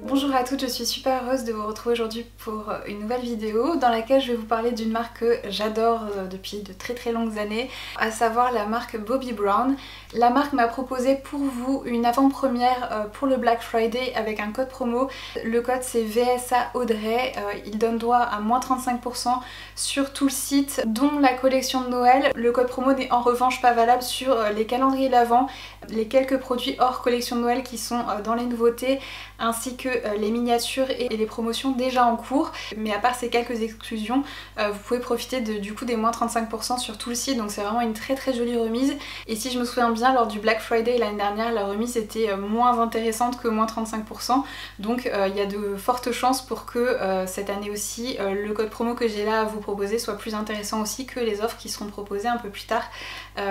Bonjour à toutes, je suis super heureuse de vous retrouver aujourd'hui pour une nouvelle vidéo dans laquelle je vais vous parler d'une marque que j'adore depuis de très longues années, à savoir la marque Bobbi Brown. La marque m'a proposé pour vous une avant-première pour le Black Friday avec un code promo. Le code c'est VSA Audrey, il donne droit à moins 35% sur tout le site, dont la collection de Noël. Le code promo n'est en revanche pas valable sur les calendriers d'avant, les quelques produits hors collection de Noël qui sont dans les nouveautés, ainsi que les miniatures et les promotions déjà en cours. Mais à part ces quelques exclusions, vous pouvez profiter du coup des moins 35% sur tout le site, donc c'est vraiment une très jolie remise. Et si je me souviens bien, lors du Black Friday l'année dernière, la remise était moins intéressante que moins 35%, donc il y a de fortes chances pour que cette année aussi, le code promo que j'ai là à vous proposer soit plus intéressant aussi que les offres qui seront proposées un peu plus tard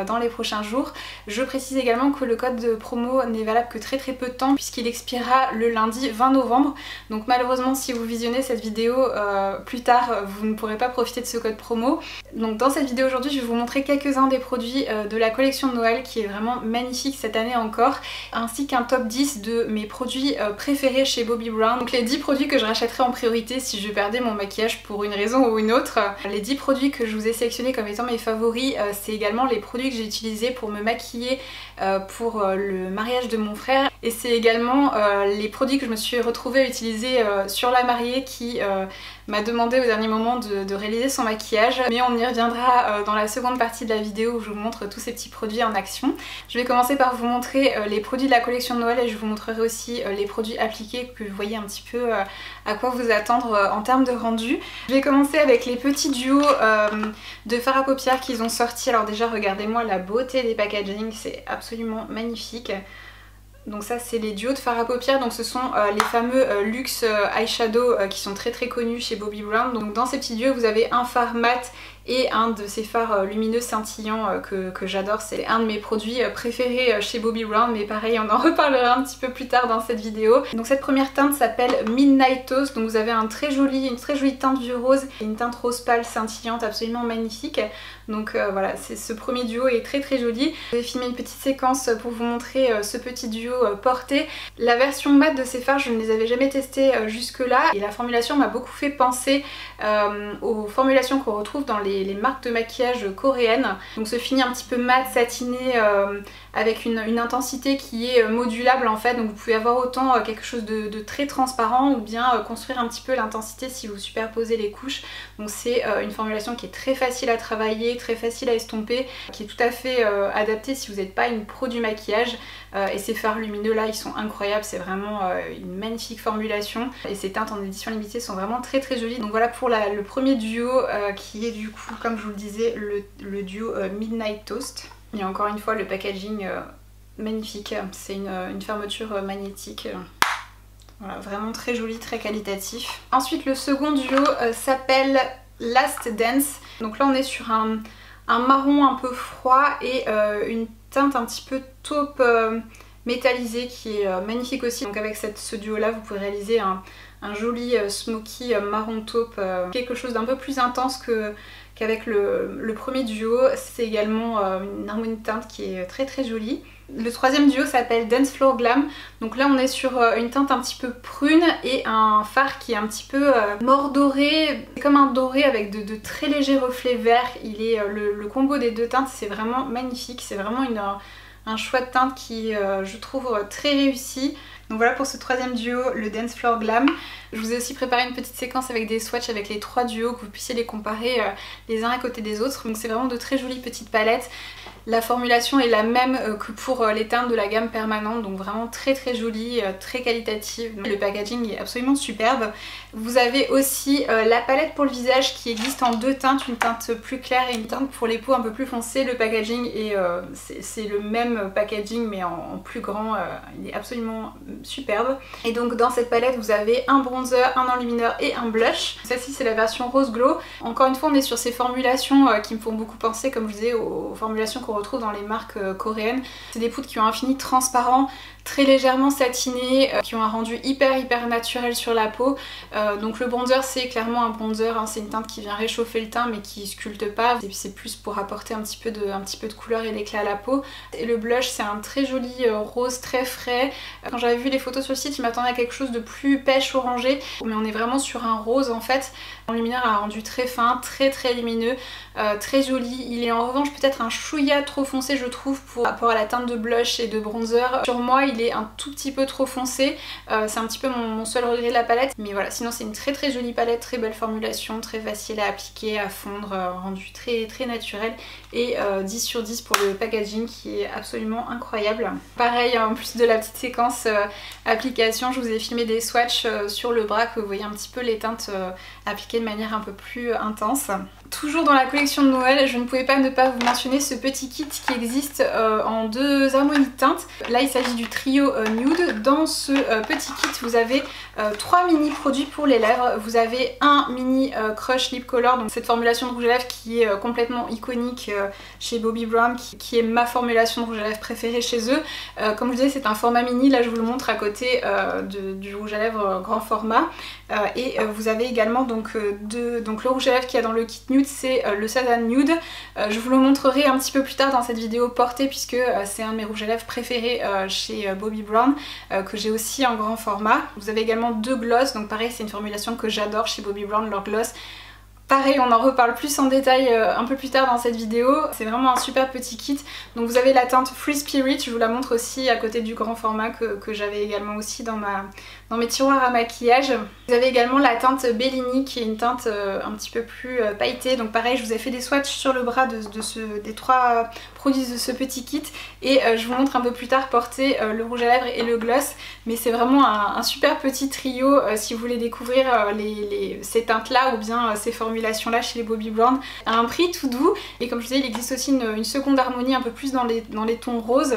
dans les prochains jours. Je précise également que le code de promo n'est valable que très peu de temps puisqu'il expirera le lundi 20 novembre. Donc malheureusement, si vous visionnez cette vidéo plus tard, vous ne pourrez pas profiter de ce code promo. Donc dans cette vidéo aujourd'hui, je vais vous montrer quelques-uns des produits de la collection de Noël qui est vraiment magnifique cette année encore, ainsi qu'un top 10 de mes produits préférés chez Bobbi Brown. Donc les 10 produits que je rachèterai en priorité si je perdais mon maquillage pour une raison ou une autre. Les 10 produits que je vous ai sélectionnés comme étant mes favoris, c'est également les produits que j'ai utilisés pour me maquiller pour le mariage de mon frère, et c'est également les produits que je me suis retrouvée à utiliser sur la mariée qui m'a demandé au dernier moment de réaliser son maquillage, mais on y reviendra dans la seconde partie de la vidéo où je vous montre tous ces petits produits en action. Je vais commencer par vous montrer les produits de la collection de Noël et je vous montrerai aussi les produits appliqués, que vous voyez un petit peu à quoi vous attendre en termes de rendu. Je vais commencer avec les petits duos de fard à paupières qu'ils ont sortis. Alors déjà regardez-moi la beauté des packaging, c'est absolument magnifique. Donc ça c'est les duos de fard à paupières, donc ce sont les fameux luxe eyeshadow qui sont très connus chez Bobbi Brown. Donc dans ces petits duos vous avez un fard mat et un de ces fards lumineux scintillants que j'adore. C'est un de mes produits préférés chez Bobbi Brown, mais pareil on en reparlera un petit peu plus tard dans cette vidéo. Donc cette première teinte s'appelle Midnight Toast, donc vous avez une très jolie teinte du rose et une teinte rose pâle scintillante absolument magnifique. Donc voilà, ce premier duo est très joli. Je vais filmer une petite séquence pour vous montrer ce petit duo porté. La version mat de ces fards, je ne les avais jamais testés jusque là et la formulation m'a beaucoup fait penser aux formulations qu'on retrouve dans les marques de maquillage coréennes. Donc ce fini un petit peu mat, satiné, avec une intensité qui est modulable en fait, donc vous pouvez avoir autant quelque chose de très transparent ou bien construire un petit peu l'intensité si vous superposez les couches. Donc c'est une formulation qui est très facile à travailler, très facile à estomper, qui est tout à fait adaptée si vous n'êtes pas une pro du maquillage. Et ces fards lumineux là ils sont incroyables, c'est vraiment une magnifique formulation et ces teintes en édition limitée sont vraiment très jolies. Donc voilà pour le premier duo qui est du coup, comme je vous le disais, le duo Midnight Toast. Et encore une fois le packaging magnifique, c'est une fermeture magnétique. Voilà, vraiment très joli, très qualitatif. Ensuite le second duo s'appelle Last Dance. Donc là on est sur un marron un peu froid et une teinte un petit peu taupe métallisé qui est magnifique aussi. Donc avec ce duo là vous pouvez réaliser un joli smoky marron taupe, quelque chose d'un peu plus intense qu'avec le premier duo. C'est également une harmonie de teinte qui est très jolie. Le troisième duo s'appelle Dance Floor Glam. Donc là on est sur une teinte un petit peu prune et un fard qui est un petit peu mort doré, comme un doré avec de très légers reflets verts. Le combo des deux teintes c'est vraiment magnifique, c'est vraiment un choix de teinte qui je trouve très réussi. Donc voilà pour ce troisième duo, le Dance Floor Glam. Je vous ai aussi préparé une petite séquence avec des swatchs avec les trois duos, que vous puissiez les comparer les uns à côté des autres. Donc c'est vraiment de très jolies petites palettes. La formulation est la même que pour les teintes de la gamme permanente, donc vraiment très jolie, très qualitative. Le packaging est absolument superbe. Vous avez aussi la palette pour le visage qui existe en deux teintes, une teinte plus claire et une teinte pour les peaux un peu plus foncées. Le packaging c'est le même packaging mais en plus grand, il est absolument superbe. Et donc dans cette palette vous avez un bronzer, un enlumineur et un blush. Celle-ci c'est la version Rose Glow. Encore une fois on est sur ces formulations qui me font beaucoup penser, comme je vous disais, aux formulations qu'on retrouve dans les marques coréennes. C'est des poudres qui ont un fini transparent, très légèrement satinés, qui ont un rendu hyper naturel sur la peau. Donc le bronzer c'est clairement un bronzer, hein, c'est une teinte qui vient réchauffer le teint mais qui sculpte pas, et puis c'est plus pour apporter un petit peu de couleur et d'éclat à la peau. Et le blush c'est un très joli rose très frais. Quand j'avais vu vu les photos sur le site, je m'attendais à quelque chose de plus pêche orangé, mais on est vraiment sur un rose en fait. Mon luminaire a rendu très fin, très lumineux, très joli. Il est en revanche peut-être un chouïa trop foncé je trouve par rapport à la teinte de blush et de bronzer. Sur moi il est un tout petit peu trop foncé, c'est un petit peu mon seul regret de la palette, mais voilà, sinon c'est une très jolie palette, très belle formulation, très facile à appliquer, à fondre, rendu très naturel, et 10 sur 10 pour le packaging qui est absolument incroyable. Pareil, en plus de la petite séquence application, je vous ai filmé des swatchs sur le bras que vous voyez un petit peu les teintes appliquées de manière un peu plus intense. Toujours dans la collection de Noël, je ne pouvais pas ne pas vous mentionner ce petit kit qui existe en 2 harmonies de teintes. Là il s'agit du trio nude. Dans ce petit kit vous avez 3 mini produits pour les lèvres. Vous avez un mini Crush Lip Color, donc cette formulation de rouge à lèvres qui est complètement iconique chez Bobbi Brown, qui est ma formulation de rouge à lèvres préférée chez eux. Comme je disais, c'est un format mini, là je vous le montre à côté du rouge à lèvres grand format. Et vous avez également donc le rouge à lèvres qu'il y a dans le kit nude, c'est le Satin Nude. Je vous le montrerai un petit peu plus tard dans cette vidéo portée, puisque c'est un de mes rouges à lèvres préférés chez Bobbi Brown, que j'ai aussi en grand format. Vous avez également 2 gloss, donc pareil c'est une formulation que j'adore chez Bobbi Brown, leur gloss. Pareil, on en reparle plus en détail un peu plus tard dans cette vidéo. C'est vraiment un super petit kit. Donc vous avez la teinte Free Spirit, je vous la montre aussi à côté du grand format que j'avais également aussi dans mes tiroirs à maquillage. Vous avez également la teinte Bellini qui est une teinte un petit peu plus pailletée. Donc pareil, je vous ai fait des swatchs sur le bras des 3 produits de ce petit kit. Et je vous montre un peu plus tard porter le rouge à lèvres et le gloss. Mais c'est vraiment un super petit trio si vous voulez découvrir ces teintes là ou bien ces formulations là chez les Bobbi Brown à un prix tout doux. Et comme je vous disais, il existe aussi une seconde harmonie un peu plus dans les tons roses.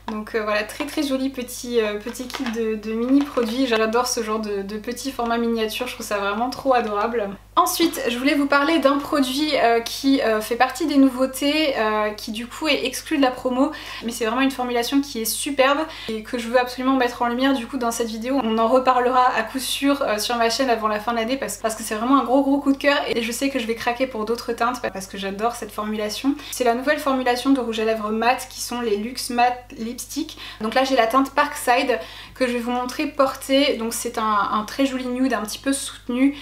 Donc voilà, très joli petit kit de mini produits. J'adore ce genre de petits formats miniatures, je trouve ça vraiment trop adorable. Ensuite, je voulais vous parler d'un produit qui fait partie des nouveautés, qui du coup est exclu de la promo, mais c'est vraiment une formulation qui est superbe et que je veux absolument mettre en lumière du coup dans cette vidéo. On en reparlera à coup sûr sur ma chaîne avant la fin de l'année parce que c'est vraiment un gros coup de cœur et je sais que je vais craquer pour d'autres teintes parce que j'adore cette formulation. C'est la nouvelle formulation de rouge à lèvres mat qui sont les Luxe Matte Lipstick. Donc là j'ai la teinte Parkside que je vais vous montrer portée. Donc c'est un très joli nude un petit peu soutenu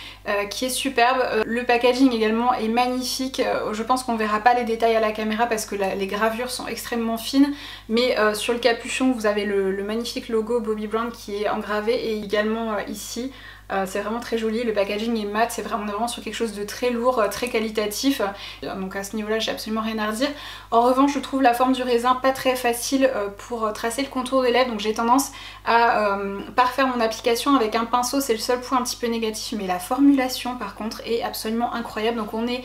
qui est superbe. Le packaging également est magnifique. Je pense qu'on verra pas les détails à la caméra parce que les gravures sont extrêmement fines, mais sur le capuchon vous avez le magnifique logo Bobbi Brown qui est engravé et également ici. C'est vraiment très joli, le packaging est mat, c'est vraiment sur quelque chose de très lourd, très qualitatif. Donc à ce niveau-là, j'ai absolument rien à redire. En revanche, je trouve la forme du raisin pas très facile pour tracer le contour des lèvres, donc j'ai tendance à parfaire mon application avec un pinceau, c'est le seul point un petit peu négatif, mais la formulation par contre est absolument incroyable. Donc on est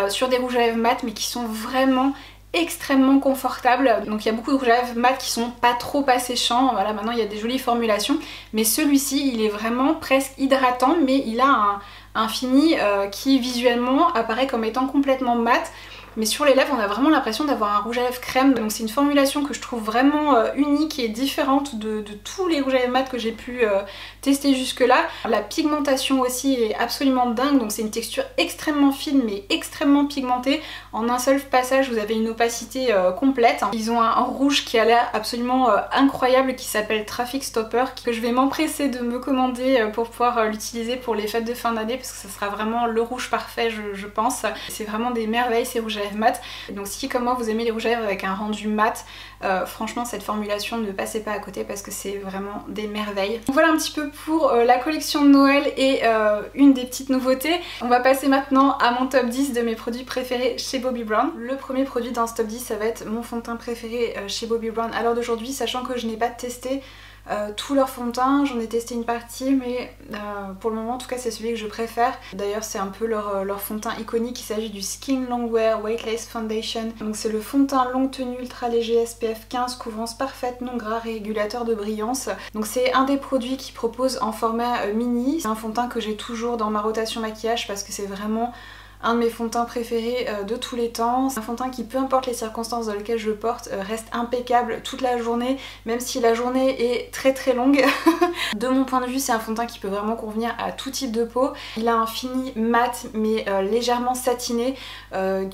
sur des rouges à lèvres mat, mais qui sont vraiment extrêmement confortable. Donc il y a beaucoup de rouges à lèvres mat qui sont pas trop asséchants. Voilà, maintenant il y a des jolies formulations, mais celui-ci il est vraiment presque hydratant, mais il a un fini qui visuellement apparaît comme étant complètement mat. Mais sur les lèvres on a vraiment l'impression d'avoir un rouge à lèvres crème. Donc c'est une formulation que je trouve vraiment unique et différente de tous les rouges à lèvres mat que j'ai pu tester jusque là. La pigmentation aussi est absolument dingue, donc c'est une texture extrêmement fine mais extrêmement pigmentée. En un seul passage vous avez une opacité complète. Ils ont un rouge qui a l'air absolument incroyable qui s'appelle Traffic Stopper, que je vais m'empresser de me commander pour pouvoir l'utiliser pour les fêtes de fin d'année parce que ça sera vraiment le rouge parfait je pense. C'est vraiment des merveilles ces rouges à lèvres mat. Donc si comme moi vous aimez les rouges à lèvres avec un rendu mat, franchement cette formulation ne passez pas à côté parce que c'est vraiment des merveilles. Donc voilà un petit peu pour la collection de Noël et une des petites nouveautés. On va passer maintenant à mon top 10 de mes produits préférés chez Bobbi Brown. Le premier produit dans ce top 10 ça va être mon fond de teint préféré chez Bobbi Brown à l'heure d'aujourd'hui, sachant que je n'ai pas testé tous leurs fonds de teint, j'en ai testé une partie mais pour le moment en tout cas c'est celui que je préfère. D'ailleurs c'est un peu leur fond de teint iconique, il s'agit du Skin Longwear Weightless Foundation. Donc c'est le fond de teint longue tenue ultra léger SPF 15, couvrance parfaite, non gras, régulateur de brillance. Donc c'est un des produits qui propose en format mini. C'est un fond de teint que j'ai toujours dans ma rotation maquillage parce que c'est vraiment un de mes fonds de teint préférés de tous les temps. C'est un fond de teint qui, peu importe les circonstances dans lesquelles je le porte, reste impeccable toute la journée, même si la journée est très longue. De mon point de vue, c'est un fond de teint qui peut vraiment convenir à tout type de peau. Il a un fini mat mais légèrement satiné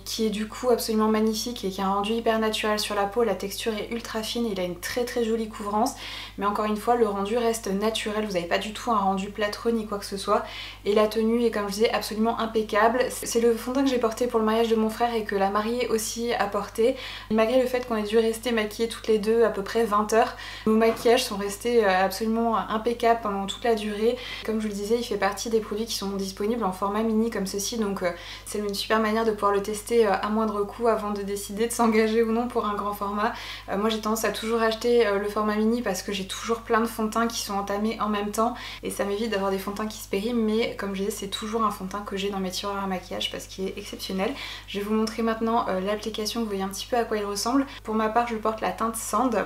qui est du coup absolument magnifique et qui a un rendu hyper naturel sur la peau. La texture est ultra fine, il a une très jolie couvrance, mais encore une fois le rendu reste naturel, vous n'avez pas du tout un rendu plâtreux ni quoi que ce soit, et la tenue est, comme je disais, absolument impeccable. C'est le fond de teint que j'ai porté pour le mariage de mon frère et que la mariée aussi a porté. Malgré le fait qu'on ait dû rester maquillées toutes les deux à peu près 20 heures, nos maquillages sont restés absolument impeccables pendant toute la durée. Comme je vous le disais, il fait partie des produits qui sont disponibles en format mini comme ceci, donc c'est une super manière de pouvoir le tester à moindre coût avant de décider de s'engager ou non pour un grand format. Moi j'ai tendance à toujours acheter le format mini parce que j'ai toujours plein de fonds de teint qui sont entamés en même temps et ça m'évite d'avoir des fonds de teint qui se périment, mais comme je disais, c'est toujours un fond de teint que j'ai dans mes tiroirs à maquillage parce qu'il est exceptionnel. Je vais vous montrer maintenant l'application, vous voyez un petit peu à quoi il ressemble. Pour ma part, je porte la teinte Sand.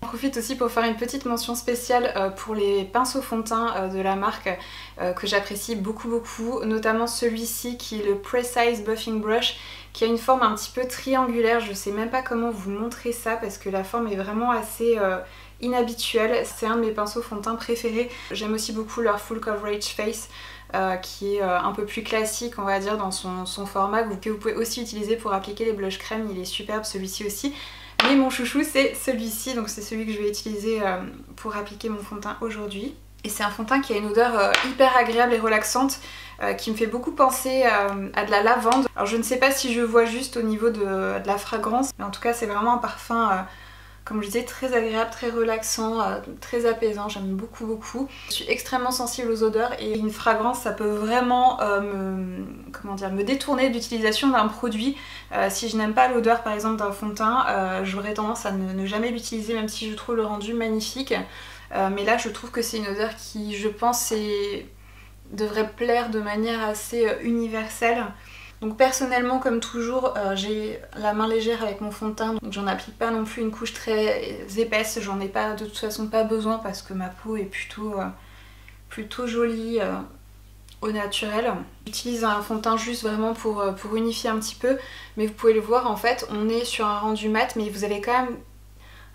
J'en profite aussi pour faire une petite mention spéciale pour les pinceaux fond de teint de la marque que j'apprécie beaucoup, notamment celui-ci qui est le Precise Buffing Brush, qui a une forme un petit peu triangulaire. Je sais même pas comment vous montrer ça parce que la forme est vraiment assez inhabituelle. C'est un de mes pinceaux fond de teint préférés. J'aime aussi beaucoup leur Full Coverage Face qui est un peu plus classique, on va dire, dans son format, que vous pouvez aussi utiliser pour appliquer les blushs crème. Il est superbe celui-ci aussi. Mais mon chouchou c'est celui-ci, donc c'est celui que je vais utiliser pour appliquer mon fond de teint aujourd'hui. Et c'est un fond de teint qui a une odeur hyper agréable et relaxante qui me fait beaucoup penser à de la lavande. Alors je ne sais pas si je vois juste au niveau de la fragrance, mais en tout cas c'est vraiment un parfum comme je disais, très agréable, très relaxant, très apaisant, j'aime beaucoup. Je suis extrêmement sensible aux odeurs et une fragrance ça peut vraiment me détourner de l'utilisation d'un produit. Si je n'aime pas l'odeur par exemple d'un fond de teint, j'aurais tendance à ne jamais l'utiliser même si je trouve le rendu magnifique. Mais là je trouve que c'est une odeur qui, je pense, devrait plaire de manière assez universelle. Donc personnellement, comme toujours, j'ai la main légère avec mon fond de teint, donc j'en applique pas non plus une couche très épaisse, j'en ai pas de toute façon pas besoin parce que ma peau est plutôt jolie au naturel. J'utilise un fond de teint juste vraiment pour unifier un petit peu, mais vous pouvez le voir, en fait on est sur un rendu mat, mais vous avez quand même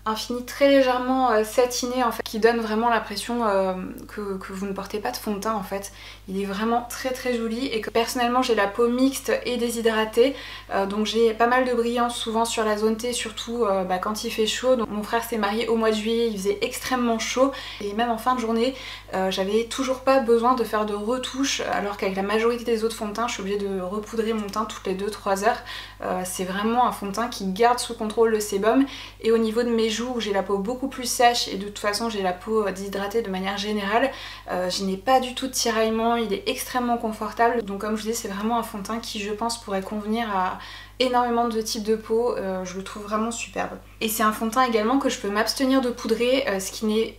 un fini très légèrement satiné en fait, qui donne vraiment l'impression que vous ne portez pas de fond de teint en fait. Il est vraiment très joli et que personnellement j'ai la peau mixte et déshydratée, donc j'ai pas mal de brillance souvent sur la zone T, surtout quand il fait chaud. Donc mon frère s'est marié au mois de juillet, il faisait extrêmement chaud et même en fin de journée j'avais toujours pas besoin de faire de retouches, alors qu'avec la majorité des autres fonds de teint je suis obligée de repoudrer mon teint toutes les 2-3 heures. C'est vraiment un fond de teint qui garde sous contrôle le sébum. Et au niveau de mes joues où j'ai la peau beaucoup plus sèche et de toute façon j'ai la peau déshydratée de manière générale, je n'ai pas du tout de tiraillement, il est extrêmement confortable. Donc comme je disais, c'est vraiment un fond de teint qui je pense pourrait convenir à énormément de types de peau, je le trouve vraiment superbe. Et c'est un fond de teint également que je peux m'abstenir de poudrer, ce qui n'est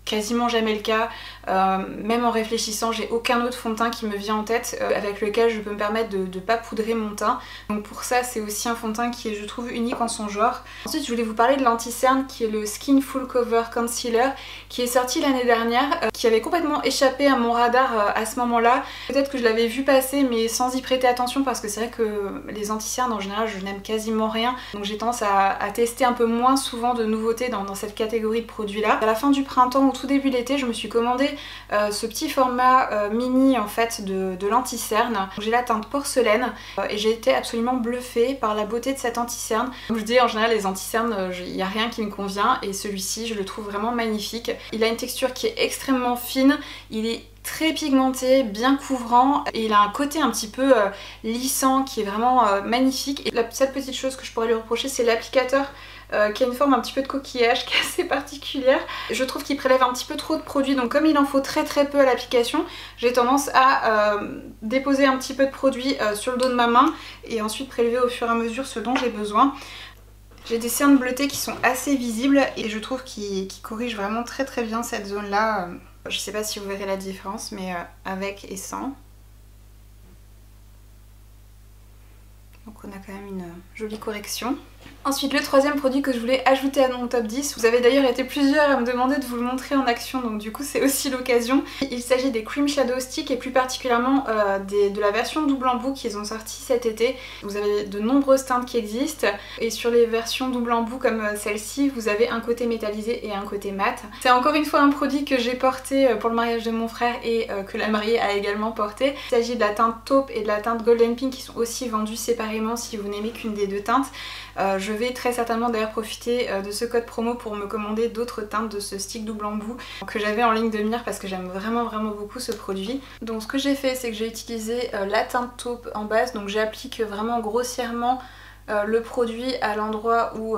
quasiment jamais le cas. Même en réfléchissant, j'ai aucun autre fond de teint qui me vient en tête avec lequel je peux me permettre de ne pas poudrer mon teint. Donc pour ça, c'est aussi un fond de teint qui est, je trouve, unique en son genre. Ensuite, je voulais vous parler de l'anti-cerne qui est le Skin Full Cover Concealer qui est sorti l'année dernière, qui avait complètement échappé à mon radar à ce moment-là. Peut-être que je l'avais vu passer mais sans y prêter attention parce que c'est vrai que les anti-cernes en général, je n'aime quasiment rien. Donc j'ai tendance à tester un peu moins souvent de nouveautés dans cette catégorie de produits-là. À la fin du printemps, tout début d'été, je me suis commandé ce petit format mini en fait de l'anti-cerne. J'ai la teinte porcelaine et j'ai été absolument bluffée par la beauté de cet anti-cerne. Comme je dis, en général les anti-cernes, il n'y a rien qui me convient et celui-ci je le trouve vraiment magnifique. Il a une texture qui est extrêmement fine, il est très pigmenté, bien couvrant et il a un côté un petit peu lissant qui est vraiment magnifique. Et la seule petite chose que je pourrais lui reprocher, c'est l'applicateur qui a une forme un petit peu de coquillage qui est assez particulière. Je trouve qu'il prélève un petit peu trop de produits, donc comme il en faut très peu à l'application, j'ai tendance à déposer un petit peu de produit sur le dos de ma main et ensuite prélever au fur et à mesure ce dont j'ai besoin. J'ai des cernes bleutées qui sont assez visibles et je trouve qu'ils corrigent vraiment très bien cette zone là. Je sais pas si vous verrez la différence, mais avec et sans. Donc on a quand même une jolie correction. Ensuite, le troisième produit que je voulais ajouter à mon top 10, vous avez d'ailleurs été plusieurs à me demander de vous le montrer en action, donc du coup c'est aussi l'occasion. Il s'agit des Cream Shadow Stick et plus particulièrement de la version double embout qu'ils ont sorti cet été. Vous avez de nombreuses teintes qui existent et sur les versions double embout comme celle-ci, vous avez un côté métallisé et un côté mat. C'est encore une fois un produit que j'ai porté pour le mariage de mon frère et que la mariée a également porté. Il s'agit de la teinte taupe et de la teinte golden pink qui sont aussi vendues séparément si vous n'aimez qu'une des deux teintes. Je vais très certainement d'ailleurs profiter de ce code promo pour me commander d'autres teintes de ce stick double embout que j'avais en ligne de mire parce que j'aime vraiment beaucoup ce produit. Donc ce que j'ai fait, c'est que j'ai utilisé la teinte taupe en base, donc j'applique vraiment grossièrement le produit à l'endroit où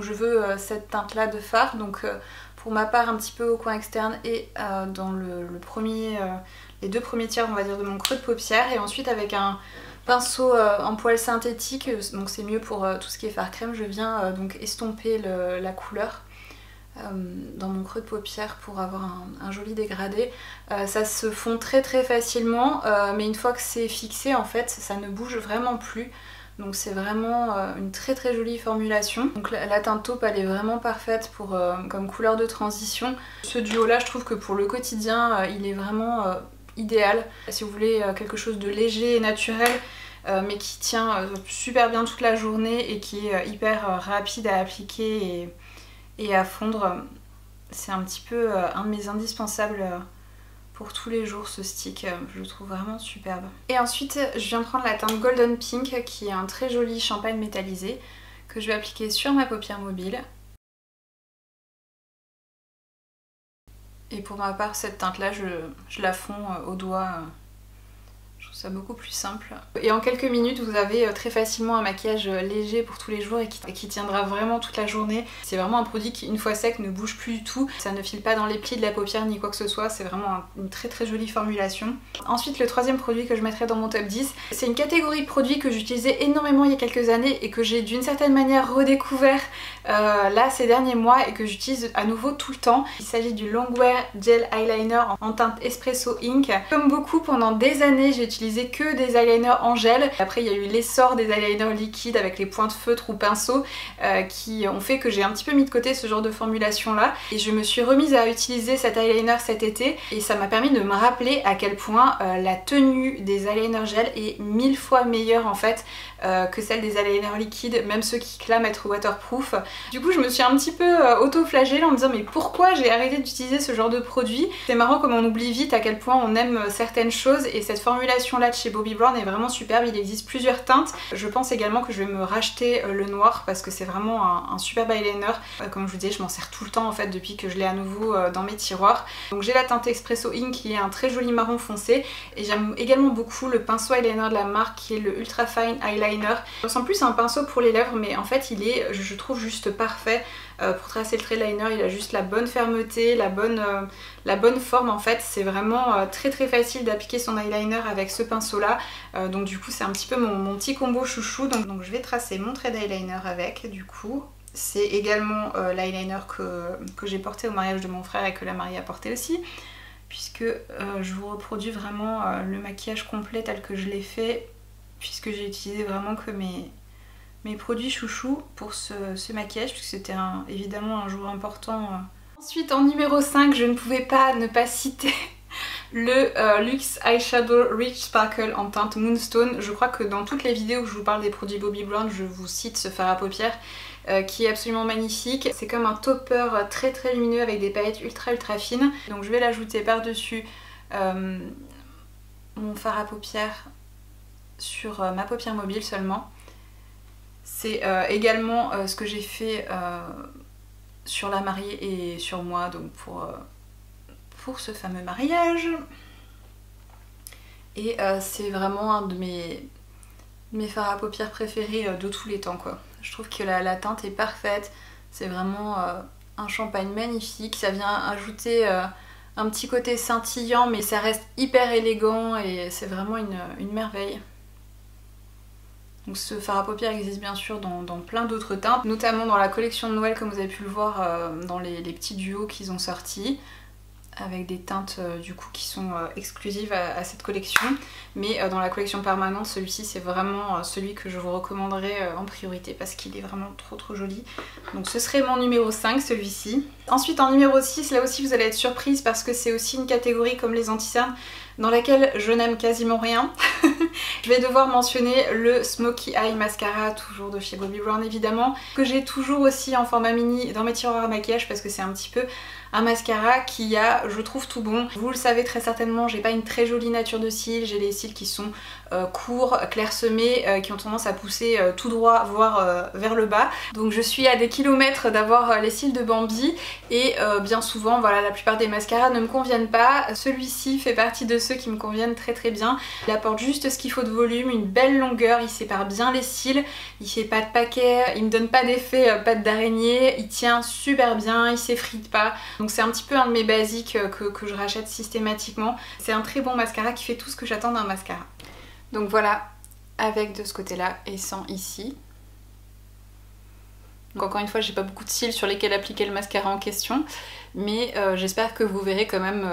je veux cette teinte là de fard, donc pour ma part un petit peu au coin externe et dans les deux premiers tiers on va dire de mon creux de paupière, et ensuite avec un pinceau en poil synthétique, donc c'est mieux pour tout ce qui est fard crème, je viens donc estomper la couleur dans mon creux de paupière pour avoir un joli dégradé. Ça se fond très facilement, mais une fois que c'est fixé en fait ça ne bouge vraiment plus. Donc c'est vraiment une très jolie formulation. Donc la teinte taupe elle est vraiment parfaite pour, comme couleur de transition. Ce duo là je trouve que pour le quotidien il est vraiment idéal. Si vous voulez quelque chose de léger et naturel mais qui tient super bien toute la journée et qui est hyper rapide à appliquer et à fondre, c'est un petit peu un de mes indispensables pour tous les jours ce stick, je le trouve vraiment superbe. Et ensuite je viens prendre la teinte Golden Pink qui est un très joli champagne métallisé que je vais appliquer sur ma paupière mobile. Et pour ma part cette teinte là je la fonds au doigt, je trouve ça beaucoup plus simple. Et en quelques minutes vous avez très facilement un maquillage léger pour tous les jours et qui tiendra vraiment toute la journée. C'est vraiment un produit qui une fois sec ne bouge plus du tout, ça ne file pas dans les plis de la paupière ni quoi que ce soit, c'est vraiment une très jolie formulation. Ensuite le troisième produit que je mettrai dans mon top 10, c'est une catégorie de produits que j'utilisais énormément il y a quelques années et que j'ai d'une certaine manière redécouvert là ces derniers mois et que j'utilise à nouveau tout le temps. Il s'agit du Longwear Gel Eyeliner en teinte Espresso Ink. Comme beaucoup pendant des années j'ai utilisé que des eyeliners en gel. Après il y a eu l'essor des eyeliners liquides avec les pointes feutres ou pinceaux qui ont fait que j'ai un petit peu mis de côté ce genre de formulation là et je me suis remise à utiliser cet eyeliner cet été et ça m'a permis de me rappeler à quel point la tenue des eyeliners gel est 1000 fois meilleure en fait que celle des eyeliners liquides, même ceux qui clament être waterproof. Du coup je me suis un petit peu auto-flagellée en me disant mais pourquoi j'ai arrêté d'utiliser ce genre de produit. C'est marrant comme on oublie vite à quel point on aime certaines choses et cette formulation là de chez Bobbi Brown est vraiment superbe. Il existe plusieurs teintes. Je pense également que je vais me racheter le noir parce que c'est vraiment un superbe eyeliner. Comme je vous disais je m'en sers tout le temps en fait depuis que je l'ai à nouveau dans mes tiroirs. Donc j'ai la teinte Espresso Ink qui est un très joli marron foncé et j'aime également beaucoup le pinceau eyeliner de la marque qui est le Ultra Fine Eyeliner. Il ressemble plus à un pinceau pour les lèvres mais en fait il est je trouve juste parfait pour tracer le trait liner. Il a juste la bonne fermeté, la bonne forme en fait. C'est vraiment très facile d'appliquer son eyeliner avec ce pinceau là. Donc du coup c'est un petit peu mon petit combo chouchou. Donc je vais tracer mon trait d'eyeliner avec du coup. C'est également l'eyeliner que j'ai porté au mariage de mon frère et que la mariée a porté aussi. Puisque je vous reproduis vraiment le maquillage complet tel que je l'ai fait. Puisque j'ai utilisé vraiment que mes produits chouchous pour ce maquillage, puisque c'était évidemment un jour important. Ensuite en numéro 5, je ne pouvais pas ne pas citer le Luxe Eyeshadow Rich Sparkle en teinte Moonstone. Je crois que dans toutes les vidéos où je vous parle des produits Bobbi Brown, je vous cite ce fard à paupières qui est absolument magnifique. C'est comme un topper très lumineux avec des paillettes ultra fines. Donc je vais l'ajouter par-dessus mon fard à paupières sur ma paupière mobile seulement. C'est également ce que j'ai fait sur la mariée et sur moi, donc pour ce fameux mariage. Et c'est vraiment un de mes fards à paupières préférés de tous les temps quoi. Je trouve que la teinte est parfaite, c'est vraiment un champagne magnifique, ça vient ajouter un petit côté scintillant mais ça reste hyper élégant et c'est vraiment une merveille. Donc ce fard à paupières existe bien sûr dans plein d'autres teintes, notamment dans la collection de Noël comme vous avez pu le voir dans les petits duos qu'ils ont sortis. avec des teintes du coup qui sont exclusives à cette collection, mais dans la collection permanente celui-ci c'est vraiment celui que je vous recommanderais en priorité parce qu'il est vraiment trop joli. Donc ce serait mon numéro 5 celui-ci. Ensuite en numéro 6, là aussi vous allez être surprise parce que c'est aussi une catégorie comme les anti-cernes dans laquelle je n'aime quasiment rien. Je vais devoir mentionner le Smokey Eye Mascara, toujours de chez Bobbi Brown évidemment, que j'ai toujours aussi en format mini dans mes tiroirs à maquillage parce que c'est un petit peu un mascara qui a, je trouve, tout bon. Vous le savez très certainement, j'ai pas une très jolie nature de cils, j'ai des cils qui sont courts, clairsemés, qui ont tendance à pousser tout droit, voire vers le bas. Donc je suis à des kilomètres d'avoir les cils de Bambi et bien souvent, voilà, la plupart des mascaras ne me conviennent pas. Celui-ci fait partie de ceux qui me conviennent très bien. Il apporte juste ce qu'il faut de volume, une belle longueur, il sépare bien les cils, il fait pas de paquet, il me donne pas d'effet patte d'araignée, il tient super bien, il s'effrite pas. Donc c'est un petit peu un de mes basiques que je rachète systématiquement. C'est un très bon mascara qui fait tout ce que j'attends d'un mascara. Donc voilà, avec de ce côté-là et sans ici. Donc encore une fois, j'ai pas beaucoup de cils sur lesquels appliquer le mascara en question, mais j'espère que vous verrez quand même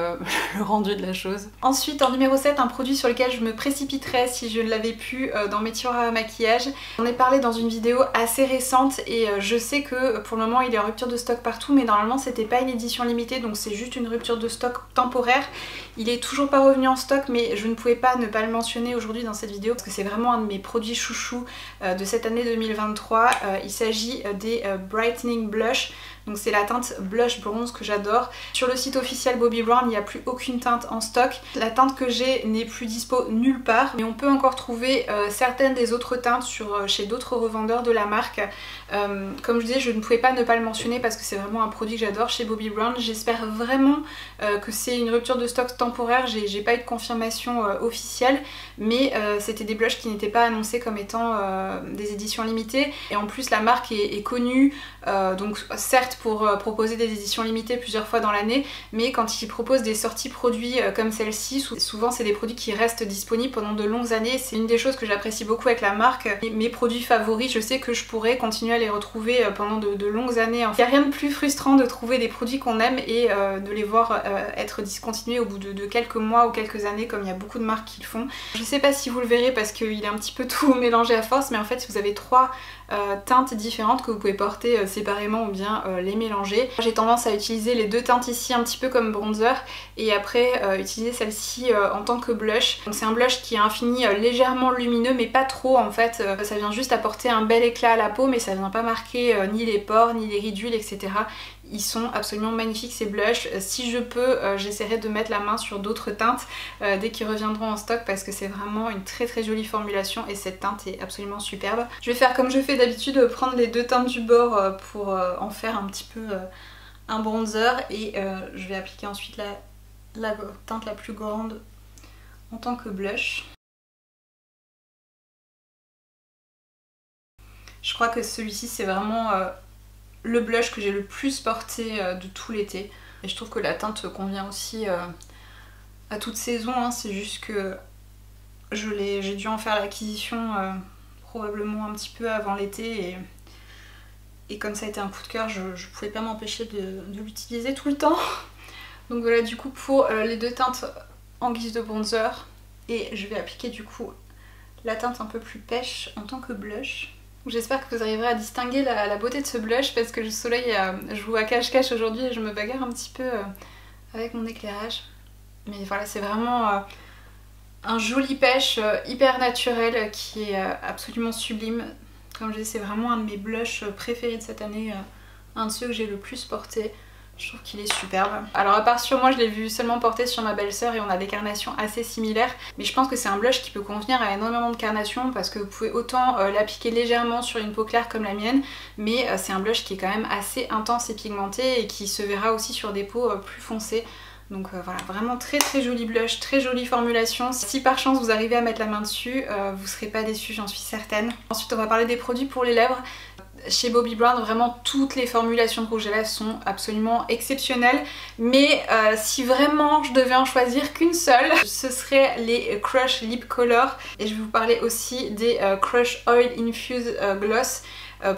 le rendu de la chose. Ensuite, en numéro 7, un produit sur lequel je me précipiterais si je ne l'avais pu dans mes tiroirs à maquillage. J'en ai parlé dans une vidéo assez récente et je sais que pour le moment il est en rupture de stock partout, mais normalement c'était pas une édition limitée, donc c'est juste une rupture de stock temporaire. Il est toujours pas revenu en stock, mais je ne pouvais pas ne pas le mentionner aujourd'hui dans cette vidéo parce que c'est vraiment un de mes produits chouchous de cette année 2023. Il s'agit des Brightening Blush. Donc c'est la teinte Blush Bronze que j'adore. Sur le site officiel Bobbi Brown, il n'y a plus aucune teinte en stock. La teinte que j'ai n'est plus dispo nulle part, mais on peut encore trouver certaines des autres teintes chez d'autres revendeurs de la marque. Comme je disais, je ne pouvais pas ne pas le mentionner parce que c'est vraiment un produit que j'adore chez Bobbi Brown. J'espère vraiment que c'est une rupture de stock temporaire. J'ai pas eu de confirmation officielle, mais c'était des blushs qui n'étaient pas annoncés comme étant des éditions limitées. Et en plus la marque est connue, donc certes pour proposer des éditions limitées plusieurs fois dans l'année, mais quand ils proposent des sorties produits comme celle-ci, souvent c'est des produits qui restent disponibles pendant de longues années. C'est une des choses que j'apprécie beaucoup avec la marque. Mes produits favoris, je sais que je pourrais continuer à les retrouver pendant de longues années. Il n'y a rien de plus frustrant de trouver des produits qu'on aime et de les voir être discontinués au bout de quelques mois ou quelques années, comme il y a beaucoup de marques qui le font. Je sais pas si vous le verrez parce qu'il est un petit peu tout mélangé à force, mais en fait vous avez trois teintes différentes que vous pouvez porter séparément ou bien les mélanger. J'ai tendance à utiliser les deux teintes ici un petit peu comme bronzer et après utiliser celle-ci en tant que blush. Donc c'est un blush qui est un fini légèrement lumineux mais pas trop en fait. Ça vient juste apporter un bel éclat à la peau mais ça vient pas marquer ni les pores ni les ridules, etc. Ils sont absolument magnifiques ces blushs. Si je peux, j'essaierai de mettre la main sur d'autres teintes dès qu'ils reviendront en stock parce que c'est vraiment une très jolie formulation et cette teinte est absolument superbe. Je vais faire comme je fais d'habitude, prendre les deux teintes du bord pour en faire un petit peu un bronzer et je vais appliquer ensuite la teinte la plus grande en tant que blush. Je crois que celui-ci c'est vraiment le blush que j'ai le plus porté de tout l'été. Et je trouve que la teinte convient aussi à toute saison, hein. C'est juste que j'ai dû en faire l'acquisition probablement un petit peu avant l'été et comme ça a été un coup de cœur, je pouvais pas m'empêcher de l'utiliser tout le temps. Donc voilà du coup pour les deux teintes en guise de bronzer et je vais appliquer du coup la teinte un peu plus pêche en tant que blush. J'espère que vous arriverez à distinguer la beauté de ce blush parce que le soleil, je vous vois cache-cache aujourd'hui et je me bagarre un petit peu avec mon éclairage. Mais voilà, c'est vraiment un joli pêche hyper naturel qui est absolument sublime. Comme je dis, c'est vraiment un de mes blushs préférés de cette année, un de ceux que j'ai le plus porté. Je trouve qu'il est superbe. Alors à part sur moi, je l'ai vu seulement porter sur ma belle-sœur et on a des carnations assez similaires. Mais je pense que c'est un blush qui peut convenir à énormément de carnations parce que vous pouvez autant l'appliquer légèrement sur une peau claire comme la mienne, mais c'est un blush qui est quand même assez intense et pigmenté et qui se verra aussi sur des peaux plus foncées. Donc voilà, vraiment très joli blush, très jolie formulation. Si par chance vous arrivez à mettre la main dessus, vous serez pas déçus, j'en suis certaine. Ensuite on va parler des produits pour les lèvres. Chez Bobbi Brown, vraiment toutes les formulations de rouge à lèvres sont absolument exceptionnelles. Mais si vraiment je devais en choisir qu'une seule, ce serait les Crush Lip Color. Et je vais vous parler aussi des Crush Oil Infused Gloss.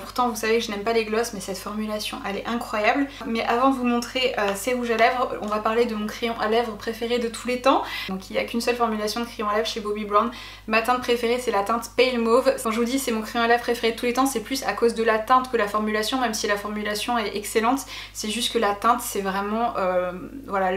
Pourtant vous savez que je n'aime pas les glosses, mais cette formulation elle est incroyable. Mais avant de vous montrer ces rouges à lèvres, on va parler de mon crayon à lèvres préféré de tous les temps. Donc il n'y a qu'une seule formulation de crayon à lèvres chez Bobbi Brown. Ma teinte préférée c'est la teinte Pale Mauve. Quand je vous dis c'est mon crayon à lèvres préféré de tous les temps, c'est plus à cause de la teinte que la formulation, même si la formulation est excellente. C'est juste que la teinte c'est vraiment voilà,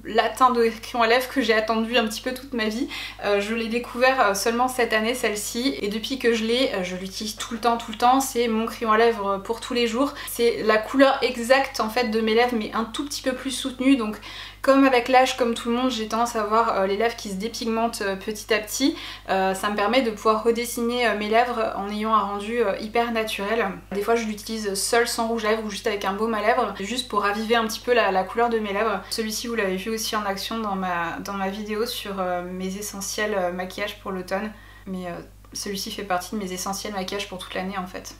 la teinte de crayon à lèvres que j'ai attendu un petit peu toute ma vie. Je l'ai découvert seulement cette année, celle-ci, et depuis que je l'ai, je l'utilise tout le temps. C'est mon crayon à lèvres pour tous les jours. C'est la couleur exacte en fait de mes lèvres, mais un tout petit peu plus soutenue. Donc comme avec l'âge, comme tout le monde, j'ai tendance à avoir les lèvres qui se dépigmentent petit à petit. Ça me permet de pouvoir redessiner mes lèvres en ayant un rendu hyper naturel. Des fois je l'utilise seule sans rouge à lèvres ou juste avec un baume à lèvres, juste pour raviver un petit peu la couleur de mes lèvres. Celui-ci vous l'avez vu aussi en action dans ma vidéo sur mes essentiels maquillage pour l'automne. Mais celui-ci fait partie de mes essentiels maquillage pour toute l'année en fait.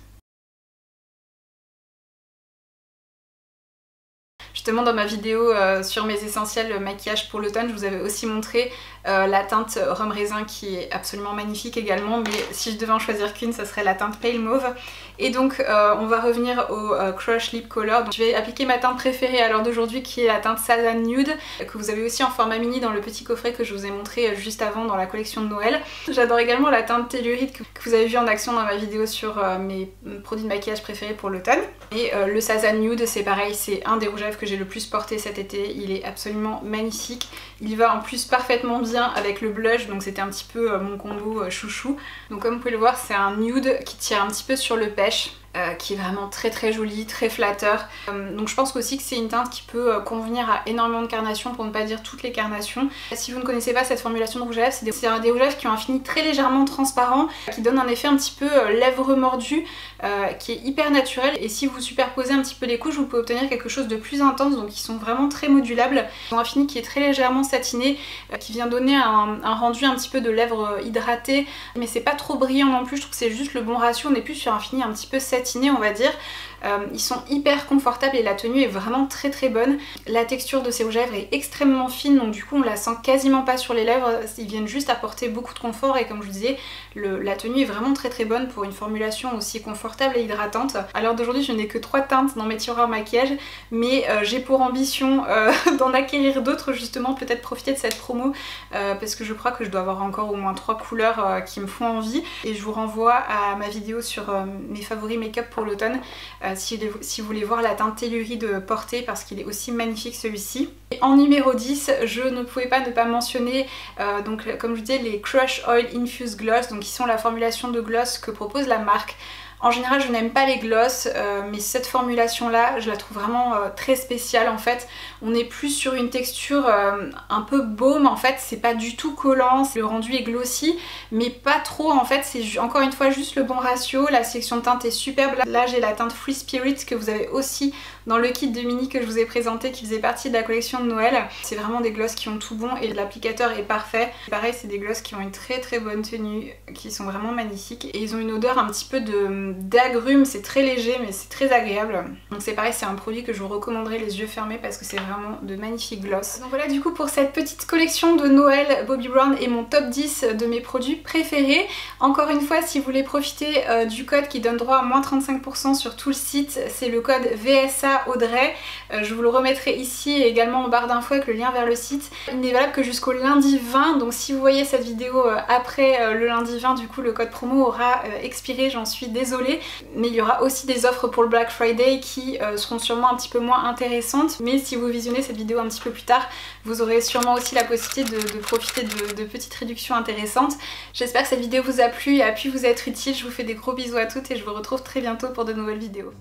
Justement dans ma vidéo sur mes essentiels maquillage pour l'automne, je vous avais aussi montré la teinte rhum raisin qui est absolument magnifique également, mais si je devais en choisir qu'une, ça serait la teinte Pale Mauve. Et donc on va revenir au Crush Lip Color. Donc, je vais appliquer ma teinte préférée à l'heure d'aujourd'hui qui est la teinte Sazan Nude, que vous avez aussi en format mini dans le petit coffret que je vous ai montré juste avant dans la collection de Noël. J'adore également la teinte Telluride que vous avez vu en action dans ma vidéo sur mes produits de maquillage préférés pour l'automne. Et le Sazan Nude c'est pareil, c'est un des rouges à lèvres que j'ai le plus porté cet été. Il est absolument magnifique. Il va en plus parfaitement bien avec le blush, donc c'était un petit peu mon combo chouchou. Donc comme vous pouvez le voir, c'est un nude qui tire un petit peu sur le pêche. Qui est vraiment très joli, très flatteur. Donc je pense aussi que c'est une teinte qui peut convenir à énormément de carnations, pour ne pas dire toutes les carnations. Si vous ne connaissez pas cette formulation de rouge à lèvres, c'est des rouges à lèvres qui ont un fini très légèrement transparent, qui donne un effet un petit peu lèvres mordues, qui est hyper naturel. Et si vous superposez un petit peu les couches, vous pouvez obtenir quelque chose de plus intense. Donc ils sont vraiment très modulables. Ils ont un fini qui est très légèrement satiné, qui vient donner un rendu un petit peu de lèvres hydratées, mais c'est pas trop brillant non plus. Je trouve que c'est juste le bon ratio. On est plus sur un fini un petit peu satiné, on va dire. Ils sont hyper confortables et la tenue est vraiment très bonne. La texture de ces rouges à lèvres est extrêmement fine, donc du coup on la sent quasiment pas sur les lèvres. Ils viennent juste apporter beaucoup de confort et comme je vous disais, la tenue est vraiment très bonne pour une formulation aussi confortable et hydratante. À l'heure d'aujourd'hui je n'ai que 3 teintes dans mes tiroirs maquillage, mais j'ai pour ambition d'en acquérir d'autres, justement peut-être profiter de cette promo parce que je crois que je dois avoir encore au moins 3 couleurs qui me font envie. Et je vous renvoie à ma vidéo sur mes favoris make-up pour l'automne si vous voulez voir la teinte Telluride portée, parce qu'il est aussi magnifique celui-ci. Et en numéro 10, je ne pouvais pas ne pas mentionner donc comme je vous disais les Crush Oil Infused Gloss, donc qui sont la formulation de gloss que propose la marque. En général je n'aime pas les glosses, mais cette formulation là je la trouve vraiment très spéciale en fait. On est plus sur une texture un peu baume en fait, c'est pas du tout collant, le rendu est glossy mais pas trop en fait, c'est encore une fois juste le bon ratio. La sélection de teintes est superbe. Là j'ai la teinte Free Spirit que vous avez aussi dans le kit de mini que je vous ai présenté qui faisait partie de la collection de Noël. C'est vraiment des glosses qui ont tout bon et l'applicateur est parfait. Pareil c'est des glosses qui ont une très bonne tenue, qui sont vraiment magnifiques et ils ont une odeur un petit peu d'agrumes, c'est très léger mais c'est très agréable. Donc c'est pareil, c'est un produit que je vous recommanderais les yeux fermés parce que c'est vraiment de magnifiques glosses. Donc voilà du coup pour cette petite collection de Noël Bobbi Brown et mon top 10 de mes produits préférés. Encore une fois si vous voulez profiter du code qui donne droit à moins 35% sur tout le site, c'est le code VSA Audrey. Je vous le remettrai ici et également en barre d'infos avec le lien vers le site. Il n'est valable que jusqu'au lundi 20, donc si vous voyez cette vidéo après le lundi 20, du coup le code promo aura expiré, j'en suis désolée. Mais il y aura aussi des offres pour le Black Friday qui seront sûrement un petit peu moins intéressantes, mais si vous visionnez cette vidéo un petit peu plus tard, vous aurez sûrement aussi la possibilité de profiter de petites réductions intéressantes. J'espère que cette vidéo vous a plu et a pu vous être utile. Je vous fais des gros bisous à toutes et je vous retrouve très bientôt pour de nouvelles vidéos.